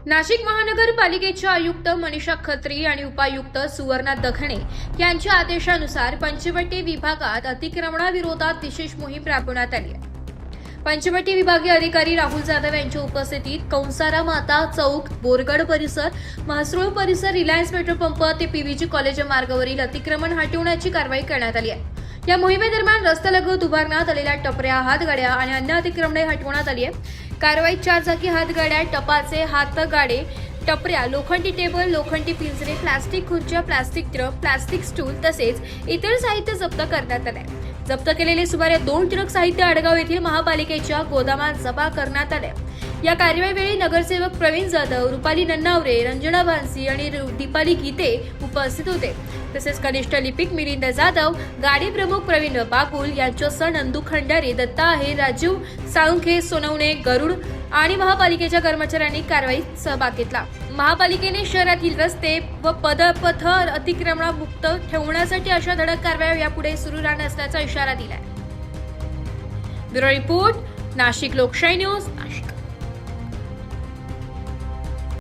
नाशिक महानगरपालिकेच्या आयुक्त मनीषा खत्री आणि उपायुक्त सुवर्णा दखणे यांच्या आदेशानुसार पंचवटी विभागात अतिक्रमणाविरोधात विशेष मोहीम राबवण्यात आली आहे। पंचवटी विभागीय अधिकारी राहुल जाधव यांच्या उपस्थितीत कौंसारा माता चौक, बोरगड परिसर, म्हसरूळ परिसर, रिलायन्स पेट्रोल पंप ते पीव्हीजी कॉलेज मार्गावरील अतिक्रमण हटवण्याची कारवाई करण्यात आली आहे। या मोहिमेदरम्यान रस्त्यालगत उभारण्यात आलेल्या टपऱ्या, हातगाड्या आणि अन्य अतिक्रमणे हटवण्यात आली आहे। कारवाईत 4 चाकी हातगाड्या, टपाचे हातगाडे, टपऱ्या, लोखंडी टेबल, लोखंडी पिंजरे, प्लास्टिक खुर्च्या, प्लास्टिक ट्रक, प्लास्टिक स्टूल तसेच इतर साहित्य जप्त करण्यात आले। जप्त केलेले सुमारे 2 ट्रक साहित्य आडगाव येथील महापालिकेच्या गोदामात जमा करण्यात आले। या कार्यवाहीवेळी नगरसेवक प्रवीण जाधव, रुपाली नन्नावरे, रंजना भानसी आणि दीपाली गीते उपस्थित होते। तसेच कनिष्ठ लिपिक मिलिंद जाधव, गाडी प्रमुख प्रवीण बाकुल यांच्यासह नंदू खंडारे, दत्ता आहे, राजीव साळुंखे, सोनवणे, गरुड आणि महापालिकेच्या कर्मचाऱ्यांनी कारवाईत सहभाग घेतला। महापालिकेने शहरातील रस्ते व पदपथ अतिक्रमणमुक्त ठेवण्यासाठी अशा धडक कारवाया यापुढे सुरू राहणार असल्याचा इशारा दिलाय। ब्युरो रिपोर्ट, नाशिक लोकशाही न्यूज, नाशिक।